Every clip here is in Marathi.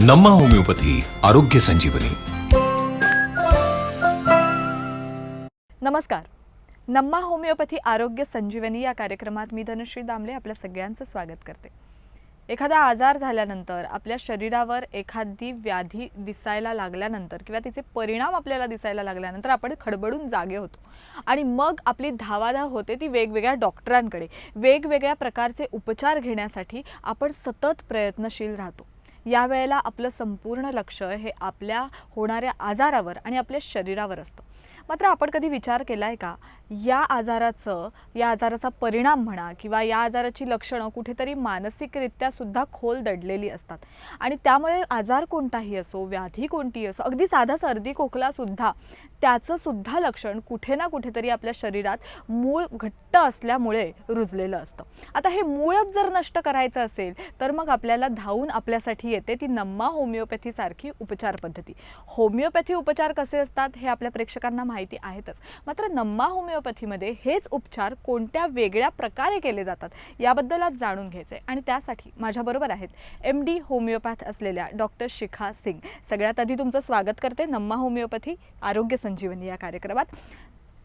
नम्मा होमिओपॅथी आरोग्य संजीवनी. नमस्कार. नम्मा होमिओपॅथी आरोग्य संजीवनी या कार्यक्रमात मी धनश्री दामले आपल्या सगळ्यांचं स्वागत करते. एखादा आजार झाल्यानंतर आपल्या शरीरावर एखादी व्याधी दिसायला लागल्यानंतर किंवा तिचे परिणाम आपल्याला दिसायला लागल्यानंतर आपण खडबडून जागे होतो आणि मग आपली धावाधाव होते ती वेगवेगळ्या डॉक्टरांकडे. वेगवेगळ्या प्रकारचे उपचार घेण्यासाठी आपण सतत प्रयत्नशील राहतो. यावेळेला आपलं संपूर्ण लक्ष हे आपल्या होणाऱ्या आजारावर आणि आपल्या शरीरावर असतं. मात्र आपण कधी विचार केला आहे का या आजाराचा परिणाम म्हणा किंवा या आजाराची लक्षणं कुठेतरी मानसिकरित्या सुद्धा खोल दडलेली असतात आणि त्यामुळे आजार कोणताही असो, व्याधी कोणतीही असो, अगदी साधा सर्दी खोकला सुद्धा त्याचं सुद्धा लक्षण कुठे ना कुठेतरी आपल्या शरीरात मूळ घट्ट असल्यामुळे रुजलेलं असतं. आता हे मूळच जर नष्ट करायचं असेल तर मग आपल्याला धावून आपल्यासाठी येते ती नम्मा होमिओपॅथी सारखी उपचार पद्धती. होमिओपॅथी उपचार कसे असतात हे आपल्या प्रेक्षकांना माहिती आहेतच, मात्र नम्मा होमिओपॅथीमध्ये हेच उपचार कोणत्या वेगळ्या प्रकारे केले जातात याबद्दल आज जाणून घ्यायचं आहे. आणि त्यासाठी माझ्याबरोबर आहेत MD होमिओपॅथ असलेल्या डॉक्टर शिखा सिंग. सगळ्यात आधी तुमचं स्वागत करते नम्मा होमिओपॅथी आरोग्य संजीवनी या कार्यक्रमात.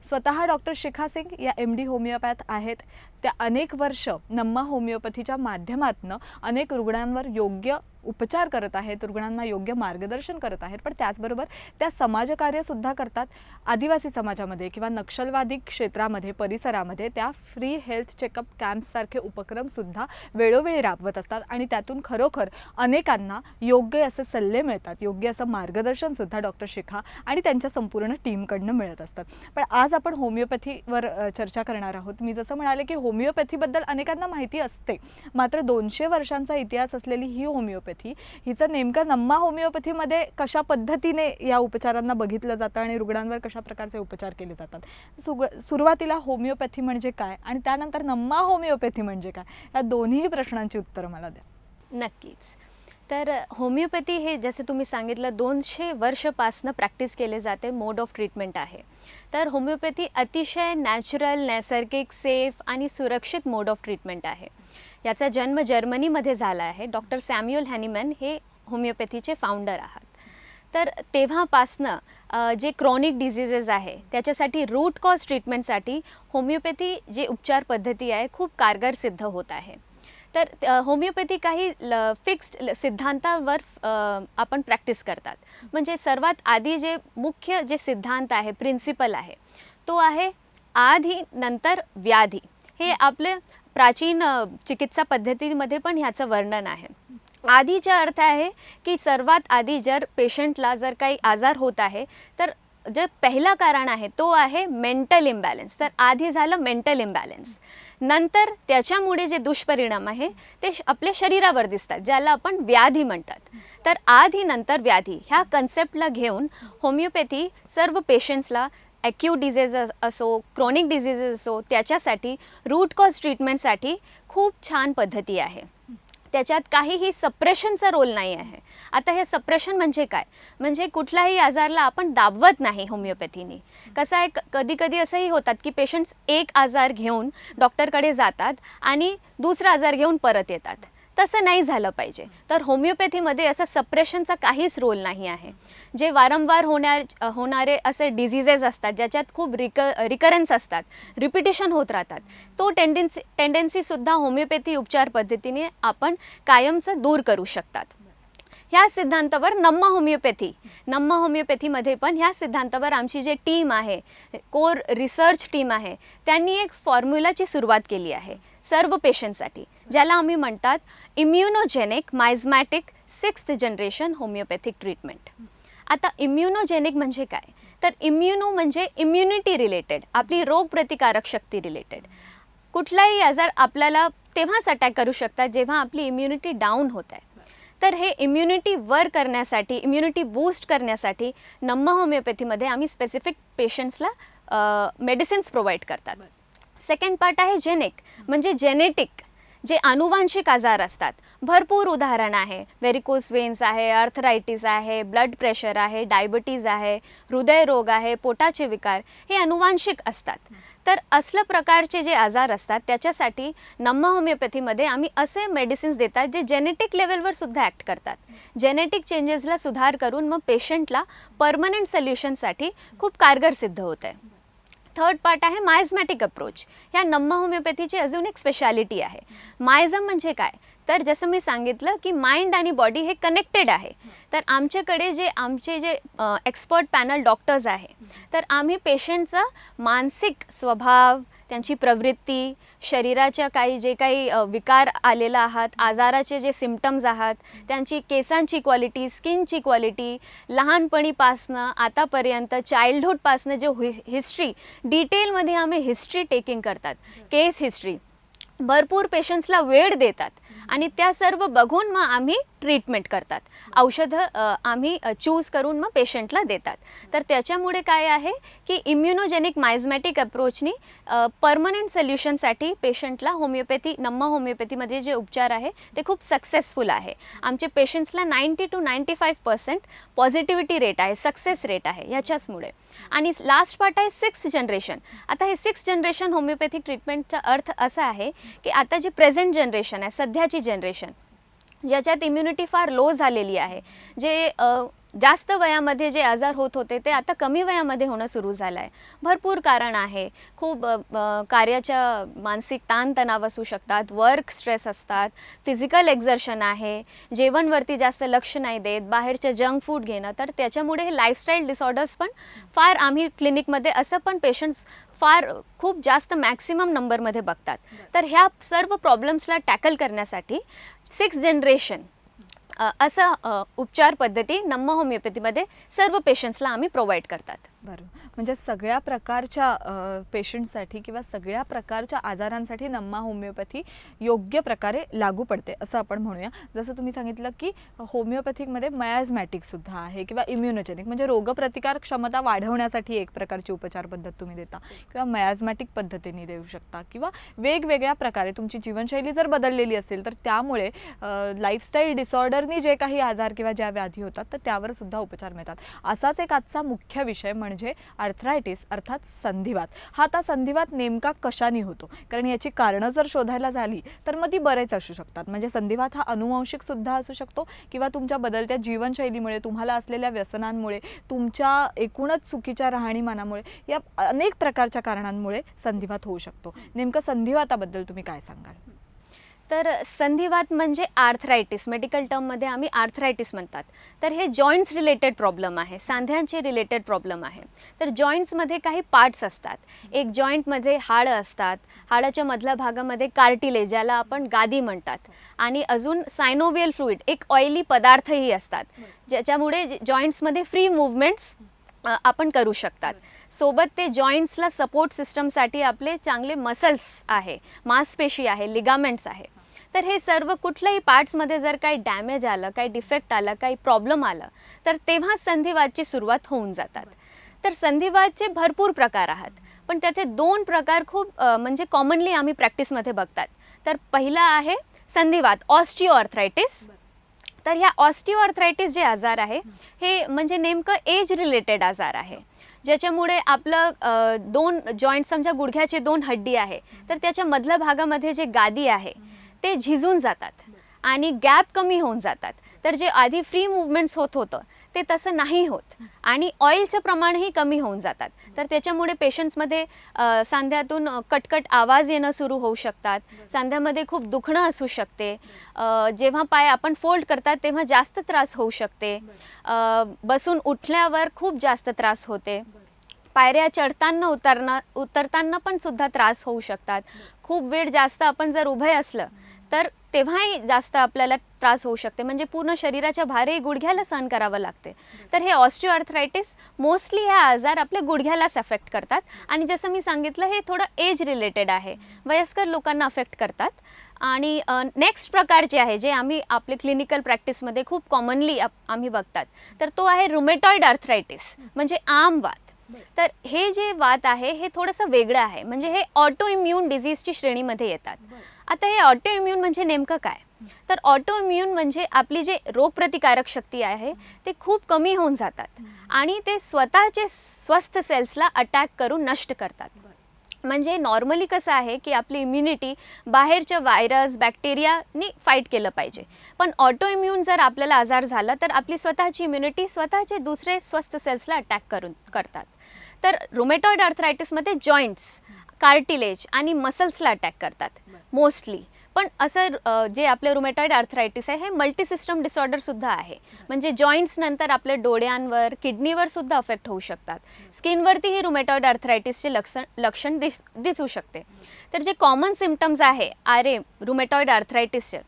स्वतः डॉक्टर शिखा सिंग या MD होमिओपॅथ आहेत. त्या अनेक वर्ष नम्मा होमिओपॅथीच्या माध्यमातून अनेक रुग्णांवर योग्य उपचार करत आहेत, रुग्णांना योग्य मार्गदर्शन करत आहेत. पण त्याचबरोबर त्या समाजकार्यसुद्धा करतात. आदिवासी समाजामध्ये किंवा नक्षलवादी क्षेत्रामध्ये परिसरामध्ये त्या फ्री हेल्थ चेकअप कॅम्प्ससारखे उपक्रमसुद्धा वेळोवेळी राबवत असतात आणि त्यातून खरोखर अनेकांना योग्य असे सल्ले मिळतात, योग्य असं मार्गदर्शनसुद्धा डॉक्टर शिखा आणि त्यांच्या संपूर्ण टीमकडनं मिळत असतात. पण आज आपण होमिओपॅथीवर चर्चा करणार आहोत. मी जसं म्हणाले की होमिओपॅथीबद्दल अनेकांना माहिती असते, मात्र 200 वर्षांचा इतिहास असलेली ही होमिओपॅथी हिचं नेमकं नम्मा होमिओपॅथीमध्ये कशा पद्धतीने या उपचारांना बघितलं जातं आणि रुग्णांवर कशा प्रकारचे उपचार केले जातात. सुरुवातीला होमिओपॅथी म्हणजे काय आणि त्यानंतर नम्मा होमिओपॅथी म्हणजे काय, या दोन्ही प्रश्नांची उत्तरं मला द्या. नक्कीच. तर होमिओपॅथी हे जसं तुम्ही सांगितलं 200 वर्षापासून प्रॅक्टिस केले जाते, मोड ऑफ ट्रीटमेंट आहे. तर होमिओपॅथी अतिशय नॅचरल, नैसर्गिक, सेफ आणि सुरक्षित मोड ऑफ ट्रीटमेंट आहे. याचा जन्म जर्मनीमध्ये झाला आहे. डॉक्टर सॅम्युअल हॅनिमन हे होमिओपॅथीचे फाउंडर आहात. तर तेव्हापासनं जे क्रॉनिक डिझिजेस आहे त्याच्यासाठी रूट कॉज ट्रीटमेंटसाठी होमिओपॅथी जे उपचार पद्धती आहे खूप कारगर सिद्ध होत आहे. तर होमिओपॅथी काही फिक्स्ड सिद्धांतावर आपण प्रॅक्टिस करतात. म्हणजे सर्वात आधी जे मुख्य जे सिद्धांत आहे, प्रिन्सिपल आहे, तो आहे आधी नंतर व्याधी. हे आपले प्राचीन चिकित्सा पद्धतीमध्ये पण ह्याचं वर्णन आहे. आधीचा अर्थ आहे की सर्वात आधी जर पेशंटला जर काही आजार होत आहे तर जे पहिलं कारण आहे तो आहे मेंटल इम्बॅलन्स. तर आधी झालं मेंटल इम्बॅलन्स, नंतर त्याच्यामुळे जे दुष्परिणाम आहे ते आपल्या शरीरावर दिसतात, ज्याला आपण व्याधी म्हणतात. तर आधी नंतर व्याधी ह्या कन्सेप्टला घेऊन होमिओपॅथी सर्व पेशंट्सला ॲक्यूट डिझीज असो, क्रॉनिक डिझीजेस असो, त्याच्यासाठी रूट कॉज ट्रीटमेंटसाठी खूप छान पद्धती आहे. त्याच्यात काहीही सप्रेशनचा रोल नाही आहे. आता हे सप्रेशन म्हणजे काय, म्हणजे कुठल्याही आजारला आपण दाबवत नाही होमिओपॅथीने. कसं आहे, कधी कधी असंही होतात की पेशंट्स एक आजार घेऊन डॉक्टरकडे जातात आणि दुसरा आजार घेऊन परत येतात. तसं नाही झालं पाहिजे. तर होमिओपॅथीमध्ये असं सप्रेशनचा काहीच रोल नाही आहे. जे वारंवार होणारे असे डिझिजेस असतात ज्याच्यात खूप रिकरन्स असतात, रिपिटेशन होत राहतात, तो टेंडन्सीसुद्धा होमिओपॅथी उपचार पद्धतीने आपण कायमचं दूर करू शकतात. ह्या सिद्धांतावर नम्मा होमिओपॅथीमध्ये पण ह्या सिद्धांतावर आमची जे टीम आहे, कोर रिसर्च टीम आहे, त्यांनी एक फॉर्म्युलाची सुरुवात केली आहे सर्व पेशंटसाठी, ज्याला आम्ही म्हणतात immunogenic मायझमॅटिक 6th generation homeopathic treatment. आता इम्युनोजेनिक म्हणजे काय, तर इम्युनो म्हणजे इम्युनिटी रिलेटेड, आपली रोगप्रतिकारक शक्ती रिलेटेड. कुठलाही आजार आपल्याला तेव्हाच अटॅक करू शकतात जेव्हा आपली इम्युनिटी डाऊन होत आहे. तर हे इम्युनिटी वर करण्यासाठी, इम्युनिटी बूस्ट करण्यासाठी नम्मा होमिओपॅथीमध्ये आम्ही स्पेसिफिक पेशंट्सला मेडिसिन्स प्रोव्हाइड करतात. सेकंड पार्ट आहे जेनिक, म्हणजे जेनेटिक, जे अनुवांशिक आजार असतात, भरपूर उदाहरण आहे. व्हेरिकोस वेन्स आहे, आर्थरायटिस आहे, ब्लड प्रेशर आहे, डायबिटीज आहे, हृदयरोग आहे, पोटाचे विकार, हे अनुवांशिक असतात. तर असल्या प्रकारचे जे आजार असतात त्याच्यासाठी नम्मा होमिओपॅथीमध्ये आम्ही असे मेडिसिन्स देतात जे जेनेटिक लेवलवर सुद्धा ॲक्ट करतात. जेनेटिक चेंजेसला सुधार करून मग पेशंटला परमनंट सोल्युशनसाठी खूप कारगर सिद्ध होत आहे. थर्ड पार्ट आहे मायझमॅटिक अप्रोच. ह्या नम्मा होमिओपॅथीची अजून एक स्पेशालिटी आहे. मायझम म्हणजे काय, तर जसं मी सांगितलं की माइंड आणि बॉडी हे कनेक्टेड आहे. तर आमचे जे एक्सपर्ट पॅनल डॉक्टर्स आहे, तर आम्ही पेशंटचा मानसिक स्वभाव, त्यांची प्रवृत्ती, शरीराच्या जे काही विकार आलेला आहात, आजाराचे जे सिम्पटम्स आहात, त्यांची केसांची क्वालिटी, स्किनची क्वालिटी, लहानपणीपासनं आतापर्यंत चाइल्डहूडपासनं जो हिस्ट्री, डिटेलमध्ये आम्ही हिस्ट्री टेकिंग करतात, केस हिस्ट्री, भरपूर पेशंट्सला वेळ देतात आणि त्या सर्व बघून मग आम्ही ट्रीटमेंट करतात. औषधं आम्ही चूज करून मग पेशंटला देतात. तर त्याच्यामुळे काय आहे की इम्युनोजेनिक मायझमॅटिक अप्रोचनी परमनंट सोल्युशनसाठी पेशंटला नम्मा होमिओपॅथीमध्ये जे उपचार आहे ते खूप सक्सेसफुल आहे. आमचे पेशंट्सला 90 to 95% पॉझिटिव्हिटी रेट आहे, सक्सेस रेट आहे ह्याच्याचमुळे. आणि लास्ट पार्ट आहे 6th जनरेशन. आता हे 6th जनरेशन होमिओपॅथिक ट्रीटमेंटचा अर्थ असा आहे की आता जी प्रेझेंट जनरेशन आहे, सध्याची जनरेशन, ज्याच्यात इम्युनिटी फार लो झालेली आहे, जे जास्त वयामध्ये जे आजार होत होते ते आता कमी वयामध्ये होणं सुरू झालं आहे. भरपूर कारण आहे. खूप कार्याच्या मानसिक ताणतणाव असू शकतात, वर्क स्ट्रेस असतात, फिजिकल एक्झर्शन आहे, जेवणवरती जास्त लक्ष नाही देत, बाहेरचं जंक फूड घेणं. तर त्याच्यामुळे हे लाईफस्टाईल डिसऑर्डर्स पण फार आम्ही क्लिनिकमध्ये असं पण पेशंट्स खूप जास्त मॅक्सिमम नंबरमध्ये बघतात. तर ह्या सर्व प्रॉब्लेम्सला टॅकल करण्यासाठी 6th जनरेशन असं उपचार पद्धती नम्मा होमिओपॅथीमध्ये सर्व पेशंट्सला आम्ही प्रोव्हाइड करतात. बरं, म्हणजे सगळ्या प्रकारच्या पेशंटसाठी किंवा सगळ्या प्रकारच्या आजारांसाठी नम्मा होमिओपॅथी योग्य प्रकारे लागू पडते असं आपण म्हणूया. जसं तुम्ही सांगितलं की होमिओपॅथिकमध्ये मायझमॅटिकसुद्धा आहे किंवा इम्युनोजेनिक, म्हणजे रोगप्रतिकार क्षमता वाढवण्यासाठी एक प्रकारची उपचार पद्धत तुम्ही देता किंवा मायझमॅटिक पद्धतीने देऊ शकता किंवा वेगवेगळ्या प्रकारे तुमची जीवनशैली जर बदललेली असेल तर त्यामुळे लाईफस्टाईल डिसऑर्डरनी जे काही आजार किंवा ज्या व्याधी होतात तर त्यावर सुद्धा उपचार मिळतात. असाच एक आजचा मुख्य विषय म्हणजे आर्थरायटिस अर्थात संधिवात. हा आता संधिवात नेमका कशाने होतो, कारण याची कारणं जर शोधायला झाली तर मग ती बरेच असू शकतात. म्हणजे संधिवात हा अनुवांशिक सुद्धा असू शकतो किंवा तुमच्या बदलत्या जीवनशैलीमुळे, तुम्हाला असलेल्या व्यसनांमुळे, तुमच्या एकूणच चुकीच्या राहणीमानामुळे, या अनेक प्रकारच्या कारणांमुळे संधिवात होऊ शकतो. नेमकं संधिवाताबद्दल तुम्ही काय सांगाल? तर संधिवात म्हणजे आर्थरायटिस, मेडिकल टर्ममध्ये आम्ही आर्थरायटिस म्हणतात. तर हे जॉईंट्स रिलेटेड प्रॉब्लेम आहे, सांध्यांचे रिलेटेड प्रॉब्लेम आहे. तर जॉईंट्समध्ये काही पार्ट्स असतात. एक जॉईंटमध्ये हाडं असतात, हाडाच्या मधल्या भागामध्ये कार्टिलेज, ज्याला आपण गादी म्हणतात, आणि अजून सायनोवियल फ्लुइड, एक ऑइली पदार्थही असतात, ज्याच्यामुळे जॉईंट्समध्ये फ्री मूव्हमेंट्स आपण करू शकतात. सोबत ते जॉईंट्सला सपोर्ट सिस्टमसाठी आपले चांगले मसल्स आहे, मांसपेशी आहे, लिगामेंट्स आहे. तर हे सर्व कुठल्याही पार्ट्समध्ये जर काही डॅमेज आलं, काही डिफेक्ट आलं, काही प्रॉब्लेम आलं तर तेव्हा संधिवातची सुरुवात होऊन जातात. तर संधिवातचे भरपूर प्रकार आहेत, पण त्याचे 2 प्रकार खूप म्हणजे कॉमनली आम्ही प्रॅक्टिसमध्ये बघतात. तर पहिला आहे संधिवात ऑस्टिओआर्थरायटिस. तर ह्या ऑस्टिओआर्थरायटिस जे आजार आहे हे म्हणजे नेमकं एज रिलेटेड आजार आहे, ज्याच्यामुळे आपलं 2 जॉईंट, समजा गुडघ्याचे 2 हड्डी आहे तर त्याच्या मधल्या भागामध्ये जे गादी आहे ते झिजून जातात आणि गॅप कमी होऊन जातात. तर जे आधी फ्री मूव्हमेंट्स होत होतं ते तसं नाही होत आणि ऑइलचं प्रमाणही कमी होऊन जातात. तर त्याच्यामुळे पेशंट्समध्ये सांध्यातून कटकट आवाज येणं सुरू होऊ शकतात, सांध्यामध्ये खूप दुखणं असू शकते, जेव्हा पाय आपण फोल्ड करतात तेव्हा जास्त त्रास होऊ शकते, बसून उठल्यावर खूप जास्त त्रास होते, पायऱ्या चढताना उतरताना पण सुद्धा त्रास होऊ शकतात. खूप वेळ जास्त आपण जर उभे असलं तर तेव्हाही जास्त आपल्याला त्रास होऊ शकते, म्हणजे पूर्ण शरीराच्या भारही गुडघ्याला सहन करावं लागते. तर हे ऑस्टिओआर्थरायटिस मोस्टली हे आजार आपल्या गुडघ्यालाच अफेक्ट करतात आणि जसं मी सांगितलं हे थोडं एज रिलेटेड आहे, वयस्कर लोकांना अफेक्ट करतात. आणि नेक्स्ट प्रकार जे आहे, जे आम्ही आपले क्लिनिकल प्रॅक्टिसमध्ये खूप कॉमनली आम्ही बघतात, तर तो आहे रुमेटॉइड आर्थरायटिस, म्हणजे आमवात. तर हे जे वात आहे हे थोडंसं वेगळं आहे, म्हणजे हे ऑटो इम्यून डिझीजची श्रेणीमध्ये येतात. आता हे ऑटो इम्यून म्हणजे नेमकं काय? तर ऑटो इम्यून म्हणजे आपली जे रोगप्रतिकारक शक्ती आहे ते खूप कमी होऊन जातात आणि ते स्वतःचे स्वस्थ सेल्सला अटॅक करून नष्ट करतात. म्हणजे नॉर्मली कसं आहे की आपली इम्युनिटी बाहेरच्या व्हायरस बॅक्टेरियानी फाईट केलं पाहिजे, पण ऑटो इम्यून जर आपल्याला आजार झाला तर आपली स्वतःची इम्युनिटी स्वतःचे दुसरे स्वस्थ सेल्सला अटॅक करतात. तर रुमेटॉइड आर्थरायटिसमध्ये जॉईंट्स, कार्टिलेज आणि मसल्सला अटॅक करतात मोस्टली. पण असं जे आपले रुमेटॉइड आर्थरायटिस आहे हे मल्टी सिस्टम डिसऑर्डरसुद्धा आहे. म्हणजे जॉईंट्स नंतर आपल्या डोळ्यांवर, किडनीवर सुद्धा अफेक्ट होऊ शकतात. स्किनवरतीही रुमेटॉइड आर्थरायटिसचे लक्षण दिसू शकते. तर जे कॉमन सिम्पटम्स आहे रुमेटॉइड आर्थरायटिसचे,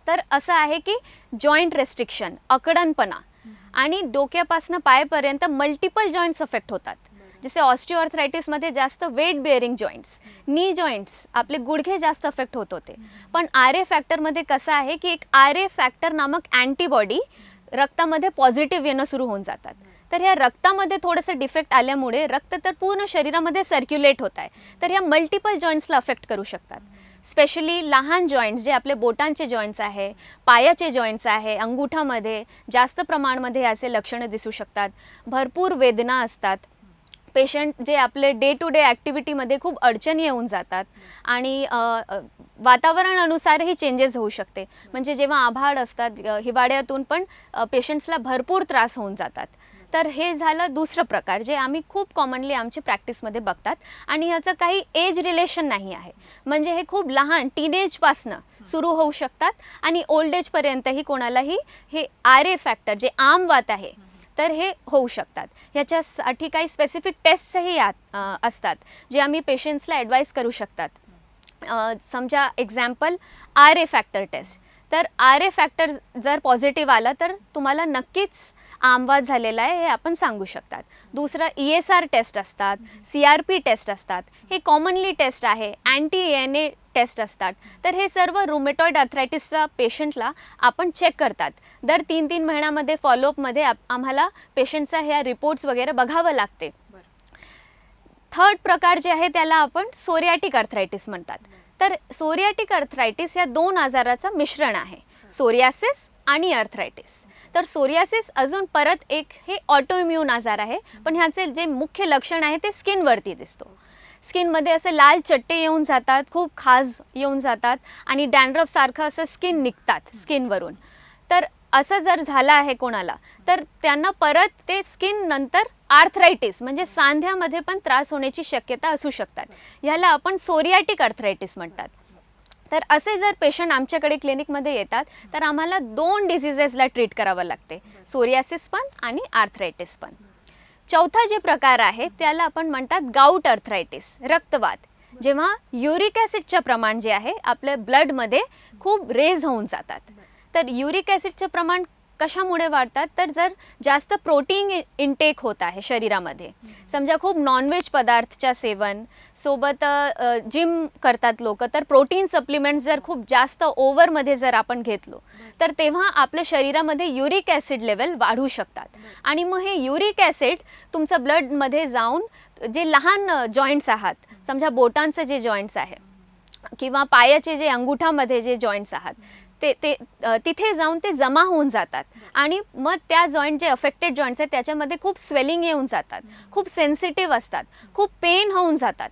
तर असं आहे की जॉईंट रेस्ट्रिक्शन, अकडनपणा आणि डोक्यापासून पायापर्यंत मल्टिपल जॉईंट्स अफेक्ट होतात. जसे ऑस्टिओआर्थरायटिसमध्ये जास्त वेट बेअरिंग जॉईंट्स, नी जॉईंट्स, आपले गुडघे जास्त अफेक्ट होत होते. पण RA फॅक्टरमध्ये कसं आहे की एक RA फॅक्टर नामक अँटीबॉडी रक्तामध्ये पॉझिटिव्ह येणं सुरू होऊन जातात. तर ह्या रक्तामध्ये थोडंसं डिफेक्ट आल्यामुळे रक्त तर पूर्ण शरीरामध्ये सर्क्युलेट होत आहे, तर ह्या मल्टिपल जॉईंट्सला अफेक्ट करू शकतात. स्पेशली लहान जॉईंट्स जे आपले बोटांचे जॉईंट्स आहे, पायाचे जॉईंट्स आहे, अंगुठामध्ये जास्त प्रमाणामध्ये याचे लक्षणं दिसू शकतात. भरपूर वेदना असतात. पेशंट जे आपले डे टू डे ॲक्टिव्हिटीमध्ये खूप अडचणी येऊन जातात आणि वातावरणानुसारही चेंजेस होऊ शकते. म्हणजे जेव्हा आभाळ असतात हिवाळ्यातून पण पेशंट्सला भरपूर त्रास होऊन जातात. तर हे झालं दुसरं प्रकार जे आम्ही खूप कॉमनली आमच्या प्रॅक्टिसमध्ये बघतात आणि ह्याचं काही एज रिलेशन नाही आहे. म्हणजे हे खूप लहान टीनेजपासनं सुरू होऊ शकतात आणि ओल्ड एजपर्यंतही कोणालाही हे RA फॅक्टर जे आमवात आहे तर हे होऊ शकतात. ह्याच्यासाठी काही स्पेसिफिक टेस्टही असतात जे आम्ही पेशंट्सला ॲडवाईस करू शकतात. समजा एक्झाम्पल RA फॅक्टर टेस्ट. तर RA फॅक्टर जर पॉझिटिव्ह आला तर तुम्हाला नक्कीच आमवात झालेला आहे हे आपण सांगू शकतात. दुसरं ESR टेस्ट असतात, CRP टेस्ट असतात, हे कॉमनली टेस्ट आहे. अँटी-ANA टेस्ट असतात. तर हे सर्व रुमेटॉइड आर्थरायटिसच्या पेशंटला आपण चेक करतात. दर 3-3 महिन्यामध्ये फॉलोअपमध्ये आम्हाला पेशंटचा ह्या रिपोर्ट्स वगैरे बघावं लागते. थर्ड प्रकार जे आहे त्याला आपण सोरियाटिक आर्थरायटिस म्हणतात. तर सोरियाटिक आर्थरायटिस या दोन आजाराचं मिश्रण आहे, सोरियासिस आणि आर्थरायटिस. तर सोरियासिस अजून परत एक हे ऑटो इम्यून आजार आहे, पण ह्याचे जे मुख्य लक्षण आहे ते स्किनवरती दिसतो. स्किनमध्ये असे लाल चट्टे येऊन जातात, खूप खाज येऊन जातात आणि डॅन्ड्रफसारखं असं स्किन निघतात स्किनवरून. तर असं जर झालं आहे कोणाला तर त्यांना परत ते स्किन नंतर आर्थरायटिस म्हणजे सांध्यामध्ये पण त्रास होण्याची शक्यता असू शकतात. ह्याला आपण सोरियाटिक आर्थरायटिस म्हणतात. तर असे जर पेशंट आमच्याकडे क्लिनिकमध्ये येतात तर आम्हाला 2 डिझिजेसला ट्रीट करावं लागते, सोरियासिस पण आणि आर्थरायटिस पण. चौथा जे प्रकार आहे त्याला आपण म्हणतात गाऊट आर्थरायटिस, रक्तवात. जेव्हा युरिक ॲसिडचं प्रमाण जे आहे आपल्या ब्लडमध्ये खूप रेज होऊन जातात. तर युरिक ॲसिडचं प्रमाण कशामुळे वाढतात तर जर जास्त प्रोटीन इनटेक होत आहे शरीरामध्ये, समजा खूप नॉनव्हेज पदार्थच्या सेवन सोबत जिम करतात लोक, तर प्रोटीन सप्लिमेंट्स जर खूप जास्त ओव्हरमध्ये जर आपण घेतलो तर तेव्हा आपल्या शरीरामध्ये युरिक ॲसिड लेवल वाढू शकतात आणि मग हे युरिक ॲसिड तुमचं ब्लडमध्ये जाऊन जे लहान जॉईंट्स आहात, समजा बोटांचं जे जॉईंट्स आहे किंवा पायाचे जे अंगुठामध्ये जे जॉईंट्स आहात तिथे जाऊन ते जमा होऊन जातात आणि मग त्या जॉईंट जे अफेक्टेड जॉईंट्स आहेत त्याच्यामध्ये खूप स्वेलिंग येऊन जातात, खूप सेन्सिटिव्ह असतात, खूप पेन होऊन जातात.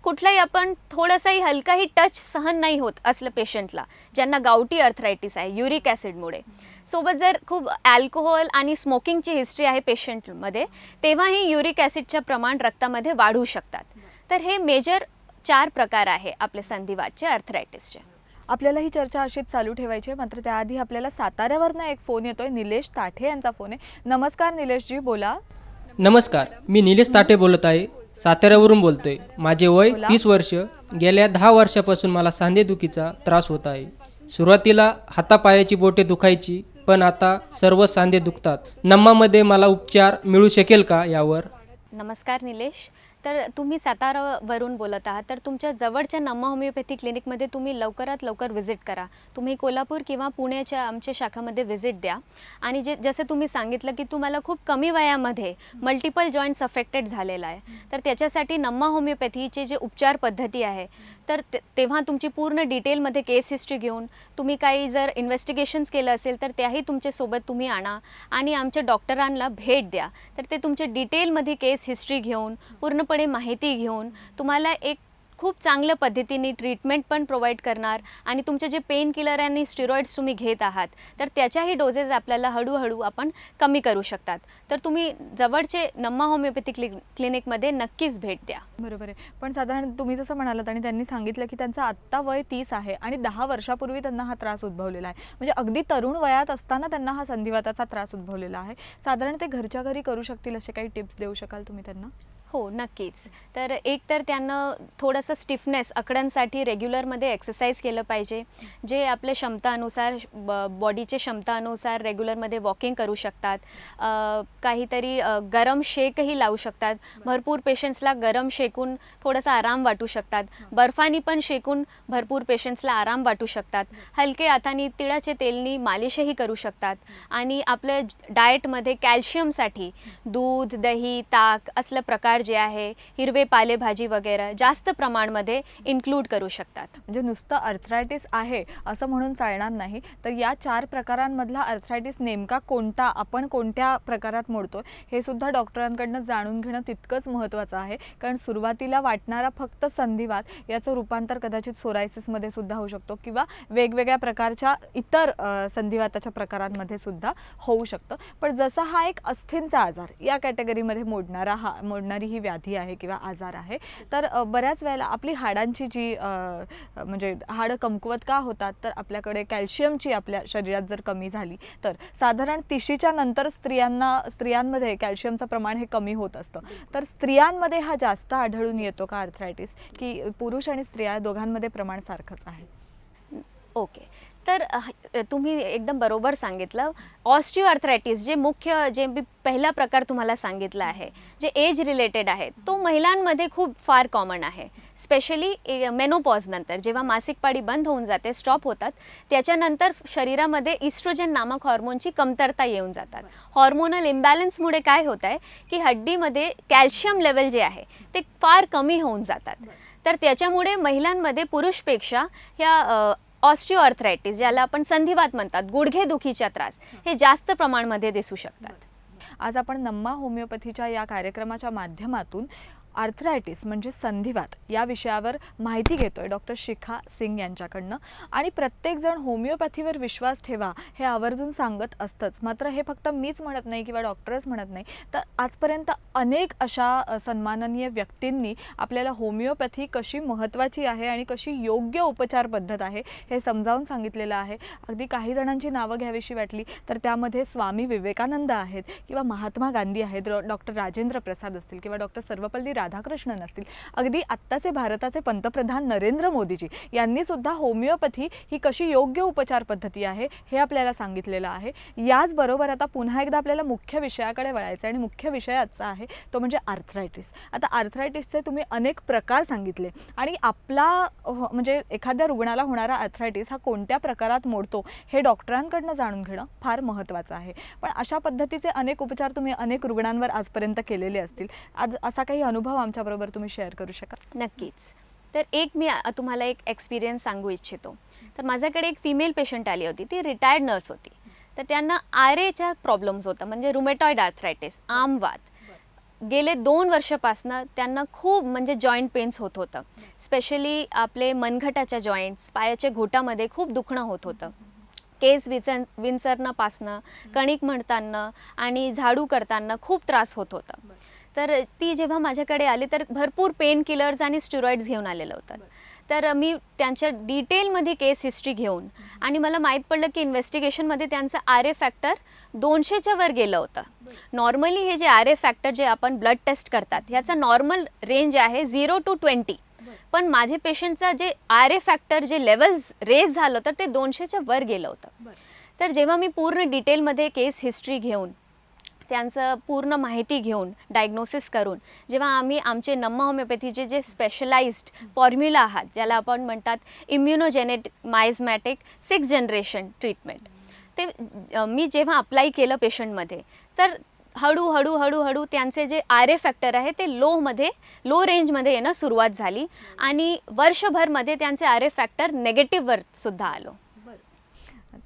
कुठलाही आपण थोडासाही हलकाही टच सहन नाही होत असलं पेशंटला ज्यांना गावठी आर्थरायटिस आहे युरिक ॲसिडमुळे. सोबत जर खूप अल्कोहोल आणि स्मोकिंगची हिस्ट्री आहे पेशंटमध्ये तेव्हाही युरिक ॲसिडचं प्रमाण रक्तामध्ये वाढू शकतात. तर हे मेजर 4 प्रकार आहे आपले संधिवातचे आर्थरायटिसचे. आपल्याला ही चर्चा अशीच चालू ठेवायची आहे, मात्र त्याआधी आपल्याला साताऱ्यावरनं एक फोन येतोय. निलेश ताठे यांचा फोन आहे. नमस्कार निलेशजी, बोला. नमस्कार, मी निलेश ताठे बोलत आहे, साताऱ्यावरून बोलतोय. माझे वय 30 वर्ष. गेल्या 10 वर्षापासून मला सांधेदुखीचा त्रास होत आहे. सुरुवातीला हातापायाची बोटे दुखायची, पण आता सर्व सांधे दुखतात. नम्मामध्ये मला उपचार मिळू शकेल का यावर? नमस्कार निलेश. तर तुम्ही सातारावरून बोलत आहात, तर तुमच्या जवळच्या नमा होमिओपॅथी क्लिनिकमध्ये तुम्ही लवकरात लवकर व्हिजिट करा. तुम्ही कोल्हापूर किंवा पुण्याच्या आमच्या शाखामध्ये व्हिजिट द्या. आणि जसं तुम्ही सांगितलं की तुम्हाला खूप कमी वयामध्ये मल्टिपल जॉईंट्स अफेक्टेड झालेला आहे, तर त्याच्यासाठी नमा होमिओपॅथीचे जे उपचार पद्धती आहे, तर तेव्हा तुमची पूर्ण डिटेलमध्ये केस हिस्ट्री घेऊन तुम्ही काही जर इन्व्हेस्टिगेशन्स केलं असेल तर त्याही तुमच्यासोबत तुम्ही आणा आणि आमच्या डॉक्टरांना भेट द्या. तर ते तुमच्या डिटेलमध्ये केस हिस्ट्री घेऊन पूर्णपणे माहिती घेऊन तुम्हाला एक खूप चांगल्या पद्धतीने ट्रीटमेंट पण प्रोव्हाइड करणार आणि तुमचे जे पेन किलर आणि स्टिरॉइड्स तुम्ही घेत आहात तर त्याच्याही डोजेस आपल्याला हळूहळू आपण कमी करू शकतात. तर तुम्ही जवळचे नमा होमिओपॅथी क्लिनिकमध्ये नक्कीच भेट द्या. बरोबर आहे. पण साधारण तुम्ही जसं म्हणालात आणि त्यांनी सांगितलं की त्यांचं आत्ता वय 30 आहे आणि 10 वर्षापूर्वी त्यांना हा त्रास उद्भवलेला आहे. म्हणजे अगदी तरुण वयात असताना त्यांना हा संधिवाताचा त्रास उद्भवलेला आहे. साधारण ते घरच्या घरी करू शकतील असे काही टिप्स देऊ शकाल तुम्ही त्यांना? हो, नक्कीच. तर एक तर त्यांना थोडंसं स्टिफनेस आकड्यांसाठी रेग्युलरमध्ये एक्सरसाइज केलं पाहिजे. जे आपल्या क्षमतानुसार बॉडीच्या क्षमतानुसार रेग्युलरमध्ये वॉकिंग करू शकतात. काहीतरी गरम शेकही लावू शकतात. भरपूर पेशंट्सला गरम शेकून थोडासा आराम वाटू शकतात. बर्फानी पण शेकून भरपूर पेशंट्सला आराम वाटू शकतात. हलके हाताने तिळाचे तेलनी मालिशही करू शकतात. आणि आपल्या डाएटमध्ये कॅल्शियमसाठी दूध, दही, ताक असले प्रकार जे आहे, हिरवे पालेभाजी वगैरे जास्त प्रमाणामध्ये इन्क्लूड करू शकतात. म्हणजे नुसतं अर्थरायटिस आहे असं म्हणून चालणार नाही. तर या 4 प्रकारांमधला अर्थरायटिस नेमका कोणता, आपण कोणत्या प्रकारात मोडतो हे सुद्धा डॉक्टरांकडनं जाणून घेणं तितकंच महत्त्वाचं आहे. कारण सुरुवातीला वाटणारा फक्त संधिवात याचं रूपांतर कदाचित सोरायसिसमध्ये सुद्धा होऊ शकतो किंवा वेगवेगळ्या प्रकारच्या इतर संधिवाताच्या प्रकारांमध्ये सुद्धा होऊ शकतं. पण जसा हा एक अस्थींचा आजार या कॅटेगरीमध्ये मोडणारी ही व्याधी आहे किंवा आजार आहे, तर बऱ्याच वेळेला आपली हाडांची जी म्हणजे हाडं कमकुवत का होतात, तर आपल्याकडे कॅल्शियमची आपल्या शरीरात जर कमी झाली तर साधारण 30च्या नंतर स्त्रियांमध्ये कॅल्शियमचं प्रमाण हे कमी होत असतं. तर स्त्रियांमध्ये हा जास्त आढळून येतो का अर्थरायटिस, की पुरुष आणि स्त्रिया दोघांमध्ये प्रमाण सारखंच आहे? ओके. तर तुम्ही एकदम बरोबर सांगितलं. ऑस्टिओआर्थरायटिस जे मी पहिला प्रकार तुम्हाला सांगितला आहे, जे एज रिलेटेड आहे, तो महिलांमध्ये खूप फार कॉमन आहे. स्पेशली मेनोपॉज नंतर जेव्हा मासिक पाळी बंद होऊन जाते, स्टॉप होतात, त्याच्यानंतर शरीरामध्ये इस्ट्रोजन नामक हॉर्मोनची कमतरता येऊन जातात. हॉर्मोनल इम्बॅलन्समुळे काय होत आहे की हड्डीमध्ये कॅल्शियम लेवल जे आहे ते फार कमी होऊन जातात. तर त्याच्यामुळे महिलांमध्ये पुरुषपेक्षा ह्या ऑस्टिओआर्थरायटिस, ज्याला आपण संधिवात म्हणतात, गुडघेदुखीचा त्रास, हे जास्त प्रमाणामध्ये दिसू शकतात. आज आपण नमा होमिओपॅथीच्या या कार्यक्रमाच्या माध्यमातून आर्थरायटिस म्हणजे संधिवात या विषयावर माहिती घेतोय डॉक्टर शिखा सिंग यांच्याकडनं. आणि प्रत्येकजण होमिओपॅथीवर विश्वास ठेवा हे आवर्जून सांगत असतंच. मात्र हे फक्त मीच म्हणत नाही किंवा डॉक्टरच म्हणत नाही, तर आजपर्यंत अनेक अशा सन्माननीय व्यक्तींनी आपल्याला होमिओपॅथी कशी महत्त्वाची आहे आणि कशी योग्य उपचार पद्धत आहे हे समजावून सांगितलेलं आहे. अगदी काही जणांची नावं घ्यावीशी वाटली तर त्यामध्ये स्वामी विवेकानंद आहेत किंवा महात्मा गांधी आहेत, डॉक्टर राजेंद्र प्रसाद असतील किंवा डॉक्टर सर्वपल्ली राधाकृष्णन असतील, अगदी आत्ताचे भारताचे पंतप्रधान नरेंद्र मोदीजी यांनी सुद्धा होमिओपॅथी ही कशी योग्य उपचार पद्धती आहे हे आपल्याला सांगितलेलं आहे. याचबरोबर आता पुन्हा एकदा आपल्याला मुख्य विषयाकडे वळायचं आणि मुख्य विषय आजचा आहे तो म्हणजे आर्थरायटिस. आता आर्थरायटिसचे तुम्ही अनेक प्रकार सांगितले आणि आपला म्हणजे एखाद्या रुग्णाला होणारा आर्थरायटिस हा कोणत्या प्रकारात मोडतो हे डॉक्टरांकडनं जाणून घेणं फार महत्त्वाचं आहे. पण अशा पद्धतीचे अनेक उपचार तुम्ही अनेक रुग्णांवर आजपर्यंत केलेले असतील. आज असा काही अनुभव आमच्याबरोबर तुम्ही शेअर करू शकाल? नक्कीच. तर मी तुम्हाला एक एक्सपिरियन्स सांगू इच्छितो. तर माझ्याकडे एक फिमेल पेशंट आली होती. ती रिटायर्ड नर्स होती. तर त्यांना आरेच्या प्रॉब्लेम्स होता, म्हणजे रुमेटॉइड आर्थरायटिस, आमवात. गेले 2 वर्षापासून त्यांना खूप म्हणजे जॉईंट पेन्स होत होतं. स्पेशली आपले मनगटाच्या जॉईंट्स, पायाच्या घोटामध्ये खूप दुखणं होत होतं. केस विंचरण्यापासनं, कणिक म्हणताना आणि झाडू करताना खूप त्रास होत होता. तर ती जेव्हा माझ्याकडे आली तर भरपूर पेन किलर्स आणि स्टिरॉइड्स घेऊन आलेलं होतं. तर मी त्यांच्या डिटेलमध्ये केस हिस्ट्री घेऊन आणि मला माहीत पडलं की इन्व्हेस्टिगेशनमध्ये त्यांचं RA फॅक्टर 200च्या वर गेलं होतं. नॉर्मली हे जे RA फॅक्टर जे आपण ब्लड टेस्ट करतात ह्याचा नॉर्मल रेंज आहे 0 to 20. पण माझे पेशंटचा जे RA फॅक्टर जे लेवल्स रेज झालं तर ते 200च्या वर गेलं होतं. तर जेव्हा मी पूर्ण डिटेलमध्ये केस हिस्ट्री घेऊन त्यांचं पूर्ण माहिती घेऊन डायग्नोसिस करून जेव्हा आम्ही आमचे नम्मा होमिओपॅथीचे जे स्पेशलाइज्ड फॉर्म्युला आहात ज्याला आपण म्हणतात इम्युनोजेनेटिक मायझमॅटिक 6th जनरेशन ट्रीटमेंट, ते मी जेव्हा अप्लाय केलं पेशंटमध्ये तर हळूहळू त्यांचे जे RA फॅक्टर आहे ते लो रेंजमध्ये येणं सुरुवात झाली आणि वर्षभरमध्ये त्यांचे RA फॅक्टर नेगेटिव्हवर सुद्धा आलो.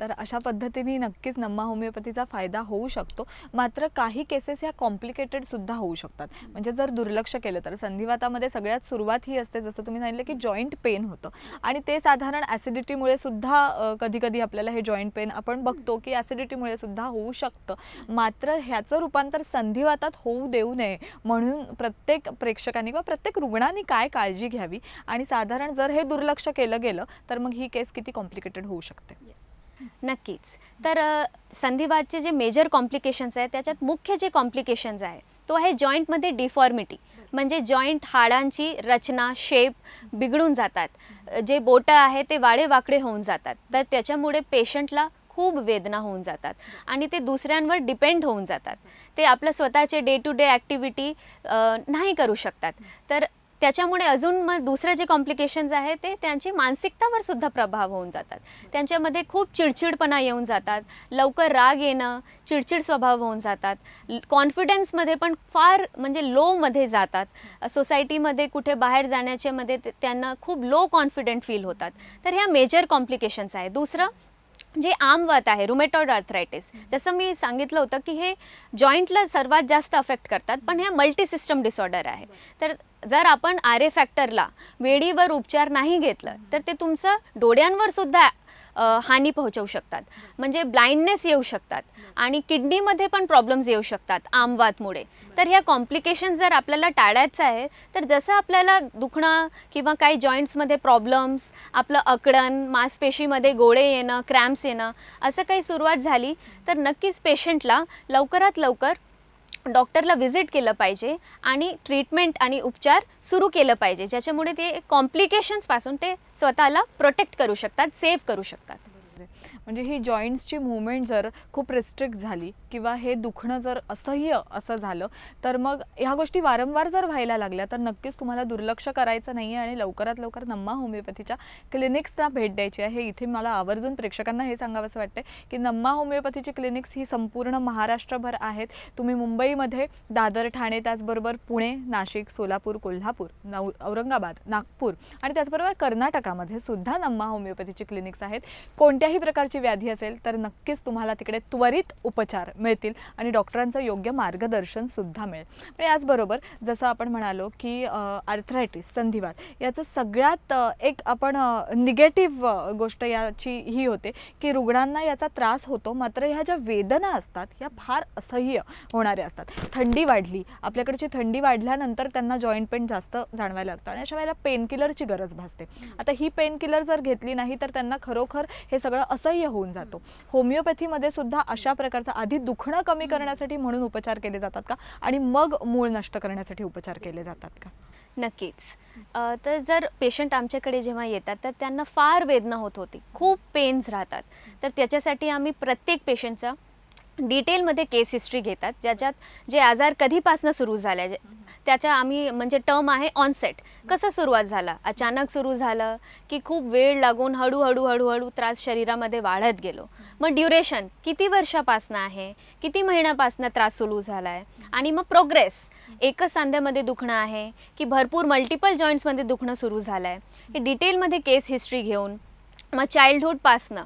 तर अशा पद्धतीने नक्कीच नम्मा होमिओपॅथीचा फायदा होऊ शकतो. मात्र काही केसेस ह्या कॉम्प्लिकेटेड सुद्धा होऊ शकतात. म्हणजे जर दुर्लक्ष केलं तर संधिवातामध्ये सगळ्यात सुरुवात ही असते, जसं तुम्ही सांगितलं की जॉईंट पेन होतं आणि ते साधारण ॲसिडिटीमुळे सुद्धा कधी कधी आपल्याला हे जॉईंट पेन आपण बघतो की ॲसिडिटीमुळे सुद्धा होऊ शकतं. मात्र ह्याचं रूपांतर संधिवातात होऊ देऊ नये म्हणून प्रत्येक प्रेक्षकांनी किंवा प्रत्येक रुग्णांनी काय काळजी घ्यावी आणि साधारण जर हे दुर्लक्ष केलं गेलं तर मग ही केस किती कॉम्प्लिकेटेड होऊ शकते. नक्कीच. तर संधिवातचे जे मेजर कॉम्प्लिकेशन्स आहेत त्याच्यात मुख्य जे कॉम्प्लिकेशन्स आहे तो आहे जॉईंटमध्ये डिफॉर्मिटी, म्हणजे जॉईंट हाडांची रचना शेप बिघडून जातात, जे बोटं आहे ते वाकडे होऊन जातात. तर त्याच्यामुळे पेशंटला खूप वेदना होऊन जातात आणि ते दुसऱ्यांवर डिपेंड होऊन जातात. ते आपलं स्वतःचे डे टू डे ॲक्टिव्हिटी नाही करू शकतात. तर त्याच्यामुळे अजून मग दुसरं जे कॉम्प्लिकेशन्स आहे ते त्यांची मानसिकतावर सुद्धा प्रभाव होऊन जातात. त्यांच्यामध्ये खूप चिडचिडपणा येऊन जातात, लवकर राग येणं, चिडचिड स्वभाव होऊन जातात, कॉन्फिडन्समध्ये पण फार म्हणजे लोमध्ये जातात. सोसायटीमध्ये कुठे बाहेर जाण्याच्या मध्ये त्यांना खूप लो कॉन्फिडंट फील होतात. तर ह्या मेजर कॉम्प्लिकेशन्स आहे. दुसरं जे आमवात आहे, रुमेटॉइड आर्थरायटिस, जसं मी सांगितलं होतं की हे जॉईंटला सर्वात जास्त अफेक्ट करतात, पण ह्या मल्टी सिस्टम डिसऑर्डर आहे. तर जर आपण RA फॅक्टरला वेळीवर उपचार नाही घेतलं तर ते तुमचं डोळ्यांवर सुद्धा हानी पोहोचवू शकतात, म्हणजे ब्लाइंडनेस येऊ शकतात आणि किडनीमध्ये पण प्रॉब्लेम्स येऊ शकतात आमवातमुळे. तर ह्या कॉम्प्लिकेशन जर आपल्याला टाळायचं आहे तर जसं आपल्याला दुखणं किंवा काही जॉईंट्समध्ये प्रॉब्लेम्स, आपलं अकडण, मांसपेशीमध्ये गोळे येणं, क्रॅम्प्स येणं असं काही सुरुवात झाली तर नक्कीच पेशंटला लवकरात लवकर डॉक्टरला व्हिजिट केलं पाहिजे आणि ट्रीटमेंट आणि उपचार सुरू केलं पाहिजे, ज्याच्यामुळे ते कॉम्प्लिकेशन्सपासून ते स्वतःला प्रोटेक्ट करू शकतात, सेव्ह करू शकतात. म्हणजे ही जॉईंट्सची मूवमेंट जर खूप रिस्ट्रिक्ट झाली किंवा हे दुखणं जर असह्य असं झालं तर मग ह्या गोष्टी वारंवार जर व्हायला लागल्या तर नक्कीच तुम्हाला दुर्लक्ष करायचं नाही आहे आणि लवकरात लवकर नम्मा होमिओपॅथीच्या क्लिनिक्सना भेट द्यायची आहे. इथे मला आवर्जून प्रेक्षकांना हे सांगावंसं वाटतं की नम्मा होमिओपॅथीची क्लिनिक्स ही संपूर्ण महाराष्ट्रभर आहेत. तुम्ही मुंबईमध्ये दादर, ठाणे, त्याचबरोबर पुणे, नाशिक, सोलापूर, कोल्हापूर, औरंगाबाद, नागपूर आणि त्याचबरोबर कर्नाटकामध्ये सुद्धा नम्मा होमिओपॅथीची क्लिनिक्स आहेत. कोणत्याही प्रकारची व्याधी असेल तर नक्कीच तुम्हाला तिकडे त्वरित उपचार मिळतील आणि डॉक्टरांचं योग्य मार्गदर्शन सुद्धा मिळेल. पण याचबरोबर जसं आपण म्हणालो की आर्थरायटिस, संधिवात याचं सगळ्यात एक आपण निगेटिव्ह गोष्ट याची ही होते की रुग्णांना याचा त्रास होतो, मात्र ह्या ज्या वेदना असतात ह्या फार असह्य होणाऱ्या असतात. थंडी वाढली, आपल्याकडची थंडी वाढल्यानंतर त्यांना जॉईंट पेन जास्त जाणवायला लागतं आणि अशा वेळेला पेनकिलरची गरज भासते. आता ही पेनकिलर जर घेतली नाही तर त्यांना खरोखर हे सगळं असह्य होऊन जातो. होमिओपॅथीमध्ये सुद्धा अशा प्रकारचा आधी दुखणं कमी करण्यासाठी म्हणून उपचार केले जातात का आणि मग मूळ नष्ट करण्यासाठी उपचार केले जातात का? नक्कीच. तर जर पेशंट आमच्याकडे जेव्हा येतात तर त्यांना फार वेदना होत होती, खूप पेन्स राहतात. तर त्याच्यासाठी आम्ही प्रत्येक पेशंटचा डिटेलमध्ये केस हिस्ट्री घेतात, ज्याच्यात जे आजार कधीपासून सुरू झाले त्याच्या आम्ही म्हणजे टर्म आहे ऑनसेट, कसं सुरुवात झाला, अचानक सुरू झालं की खूप वेळ लागून हळूहळू त्रास शरीरामध्ये वाढत गेलो, मग ड्युरेशन किती वर्षापासून आहे, किती महिन्यापासून त्रास सुरू झाला आहे आणि मग प्रोग्रेस, एकच सांध्यामध्ये दुखणं आहे की भरपूर मल्टिपल जॉईंट्समध्ये दुखणं सुरू झालं आहे, हे डिटेलमध्ये केस हिस्ट्री घेऊन मग चाइल्डहूडपासनं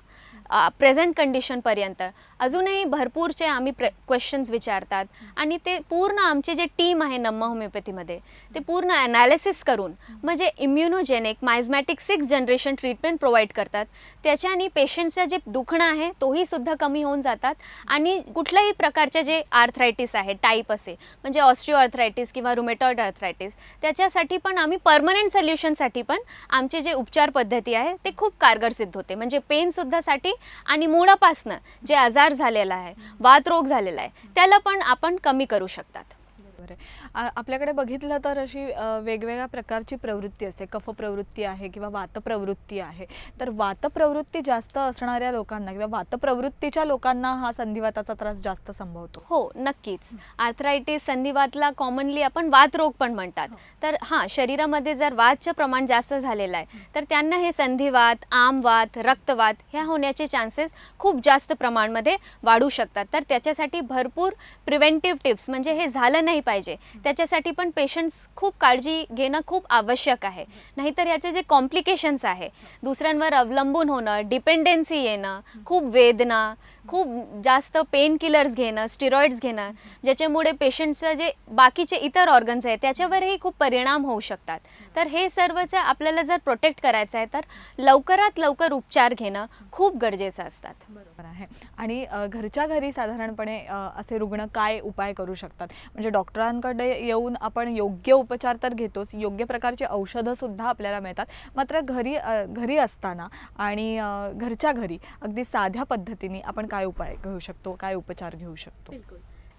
प्रेझेंट कंडिशनपर्यंत अजूनही भरपूरचे आम्ही क्वेश्चन्स विचारतात आणि ते पूर्ण आमचे जे टीम आहे नम्मा होमिओपॅथीमध्ये ते पूर्ण ॲनालिसिस करून म्हणजे immunogenic मायझमॅटिक 6th generation treatment provide करतात. त्याच्याने पेशंटचं जे दुखणं आहे तोही सुद्धा कमी होऊन जातात आणि कुठल्याही प्रकारचे जे आर्थरायटिस आहे टाईप असे म्हणजे ऑस्टिओ आर्थरायटिस किंवा रुमेटॉइड आर्थरायटिस त्याच्यासाठी पण आम्ही परमनंट सोल्युशनसाठी पण आमचे जे उपचार पद्धती आहे ते खूप कारगर सिद्ध होते. म्हणजे पेनसुद्धासाठी आणि मुळापासनं जे आजार झालेला आहे, वातरोग झालेला आहे त्याला पण आपण कमी करू शकतात. बरोबर आहे. आपल्याकडे बघितलं तर अशी वेगवेगळ्या प्रकारची प्रवृत्ती असते, कफ प्रवृत्ती आहे किंवा वात प्रवृत्ती आहे. तर वात प्रवृत्ती जास्त असणाऱ्या लोकांना किंवा वात प्रवृत्तीच्या लोकांना हा संधिवाताचा त्रास जास्त संभवतो. हो, नक्कीच. आर्थरायटिस संधिवातला कॉमनली आपण वात रोग पण म्हणतात. तर हां, शरीरामध्ये जर वातचं प्रमाण जास्त झालेलं आहे तर त्यांना हे संधिवात, आमवात, रक्तवात ह्या होण्याचे चान्सेस खूप जास्त प्रमाणामध्ये वाढू शकतात. तर त्याच्यासाठी भरपूर प्रिव्हेंटिव्ह टिप्स, म्हणजे हे झालं नाही पाहिजे त्याच्यासाठी पण पेशंट्स खूप काळजी घेणं खूप आवश्यक आहे. नाहीतर याचे जे कॉम्प्लिकेशन्स आहे, दुसऱ्यांवर अवलंबून होणं, डिपेंडन्सी येणं, खूप वेदना, खूप जास्त पेन किलर्स घेणं, स्टिरॉइड्स घेणं, ज्याच्यामुळे पेशंटचं जे बाकीचे इतर ऑर्गन्स आहेत त्याच्यावरही खूप परिणाम होऊ शकतात. तर हे सर्वचं आपल्याला जर प्रोटेक्ट करायचं आहे तर लवकरात लवकर उपचार घेणं खूप गरजेचं असतात. बरोबर आहे. आणि घरच्या घरी साधारणपणे असे रुग्ण काय उपाय करू शकतात? म्हणजे डॉक्टरांकडे येऊन आपण योग्य उपचार तर घेतोच, योग्य प्रकारची औषधंसुद्धा आपल्याला मिळतात. मात्र घरी असताना आणि घरच्या घरी अगदी साध्या पद्धतीने आपण काय उपाय घेऊ शकतो, काय उपचार घेऊ शकतो?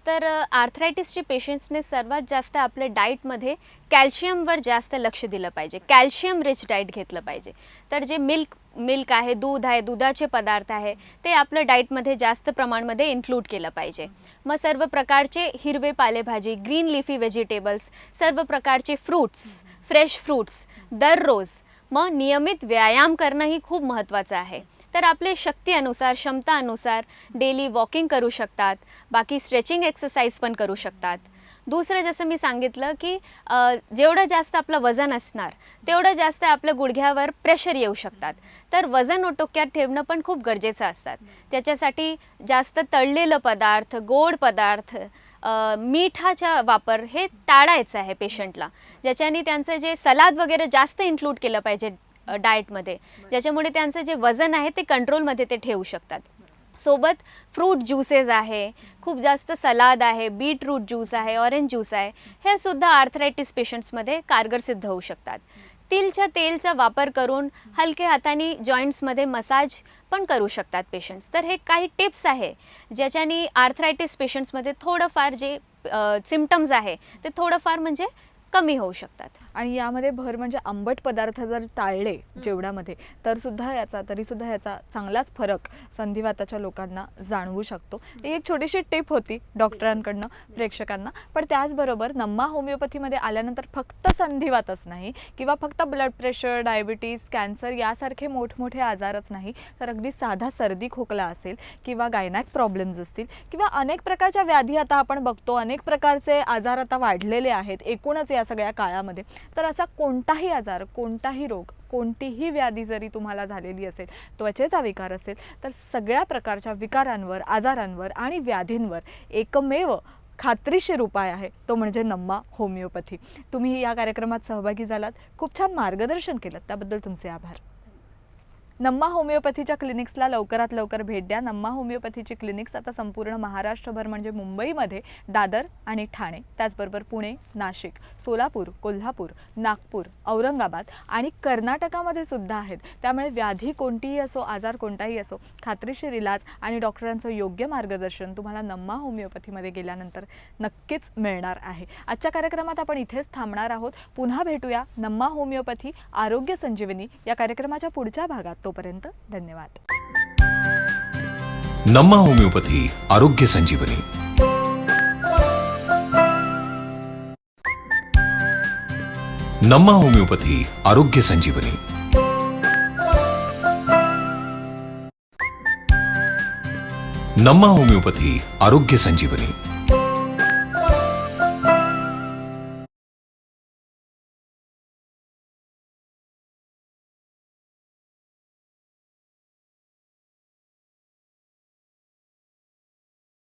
तर आर्थरायटिसचे पेशंट्सने सर्वात जास्त आपल्या डाईटमध्ये कॅल्शियमवर जास्त लक्ष दिलं पाहिजे. कॅल्शियम रिच डाईट घेतलं पाहिजे. तर जे मिल्क आहे, दूध आहे, दुधाचे पदार्थ आहे, ते आपलं डाईटमध्ये जास्त प्रमाणामध्ये इन्क्लूड केलं पाहिजे. मग सर्व प्रकारचे हिरवे पालेभाजी, ग्रीन लिफी व्हेजिटेबल्स, सर्व प्रकारचे फ्रूट्स, फ्रेश फ्रूट्स दररोज. मग नियमित व्यायाम करणंही खूप महत्त्वाचं आहे. तर आपले शक्ती अनुसार, क्षमता अनुसार डेली वॉकिंग करू शकतात, बाकी स्ट्रेचिंग एक्सरसाइज पण करू शकतात. दुसरं जसं मी सांगितलं की जेवढं जास्त आपलं वजन असणार तेवढं जास्त आपल्या गुडघ्यावर प्रेशर येऊ शकतात. तर वजन ओटोक्यात ठेवणं पण खूप गरजेचं असतात. त्याच्यासाठी जास्त तळलेलं पदार्थ, गोड पदार्थ, मिठाचा वापर हे टाळायचं आहे पेशंटला. ज्याच्याने त्यांचं जे सलाद वगैरे जास्त इन्क्लूड केलं पाहिजे डाएटमध्ये, ज्याच्यामुळे त्यांचं जे वजन आहे ते कंट्रोलमध्ये ते ठेवू शकतात. सोबत फ्रूट ज्यूसेस आहे, खूप जास्त सलाद आहे, बीटरूट ज्यूस आहे, ऑरेंज ज्यूस आहे, हे सुद्धा आर्थरायटिस पेशंट्समध्ये कारगर सिद्ध होऊ शकतात. तिळच्या तेलचा वापर करून हलक्या हाताने जॉईंट्समध्ये मसाज पण करू शकतात पेशंट्स. तर हे काही टिप्स आहे ज्याच्याने आर्थरायटिस पेशंट्समध्ये थोडंफार जे सिम्पटम्स आहे ते थोडंफार म्हणजे कमी होऊ शकतात. आणि यामध्ये भर म्हणजे आंबट पदार्थ जर टाळले जेवणामध्ये तरीसुद्धा याचा चांगलाच फरक संधिवाताच्या लोकांना जाणवू शकतो. ही एक छोटीशी टिप होती डॉक्टरांकडनं प्रेक्षकांना. पण त्याचबरोबर नम्मा होमिओपॅथीमध्ये आल्यानंतर फक्त संधिवातच नाही किंवा फक्त ब्लड प्रेशर, डायबिटीज, कॅन्सर यासारखे मोठमोठे आजारच नाही, तर अगदी साधा सर्दी खोकला असेल किंवा गायनॅक प्रॉब्लेम्स असतील किंवा अनेक प्रकारच्या व्याधी आता आपण बघतो, अनेक प्रकारचे आजार आता वाढलेले आहेत एकूणच या सगळ्या काळामध्ये. तर असा कोणताही आजार, कोणताही रोग, कोणतीही व्याधी जरी तुम्हाला झालेली असेल, त्वचेचा विकार असेल, तर सगळ्या प्रकारच्या विकारांवर, आजारांवर आणि व्याधींवर एकमेव खात्रीशीर उपाय आहे, तो म्हणजे नम्मा होमिओपॅथी. तुम्ही या कार्यक्रमात सहभागी झालात, खूप छान मार्गदर्शन केलं, त्याबद्दल तुमचे आभार. नम्मा होमिओपॅथीच्या क्लिनिक्सला लवकरात लवकर भेट द्या. नम्मा होमिओपॅथीची क्लिनिक्स आता संपूर्ण महाराष्ट्रभर म्हणजे मुंबईमध्ये दादर आणि ठाणे, त्याचबरोबर पुणे, नाशिक, सोलापूर, कोल्हापूर, नागपूर, औरंगाबाद आणि कर्नाटकामध्ये सुद्धा आहेत. त्यामुळे व्याधी कोणतीही असो, आजार कोणताही असो, खात्रीशीर इलाज आणि डॉक्टरांचं योग्य मार्गदर्शन तुम्हाला नम्मा होमिओपॅथीमध्ये गेल्यानंतर नक्कीच मिळणार आहे. आजच्या कार्यक्रमात आपण इथेच थांबणार आहोत. पुन्हा भेटूया नम्मा होमिओपॅथी आरोग्य संजीवनी या कार्यक्रमाच्या पुढच्या भागात. तोपर्यंत धन्यवाद. नम्मा होमिओपॅथी आरोग्य संजीवनी. नम्मा होमिओपॅथी आरोग्य संजीवनी. नम्मा होमिओपॅथी आरोग्य संजीवनी.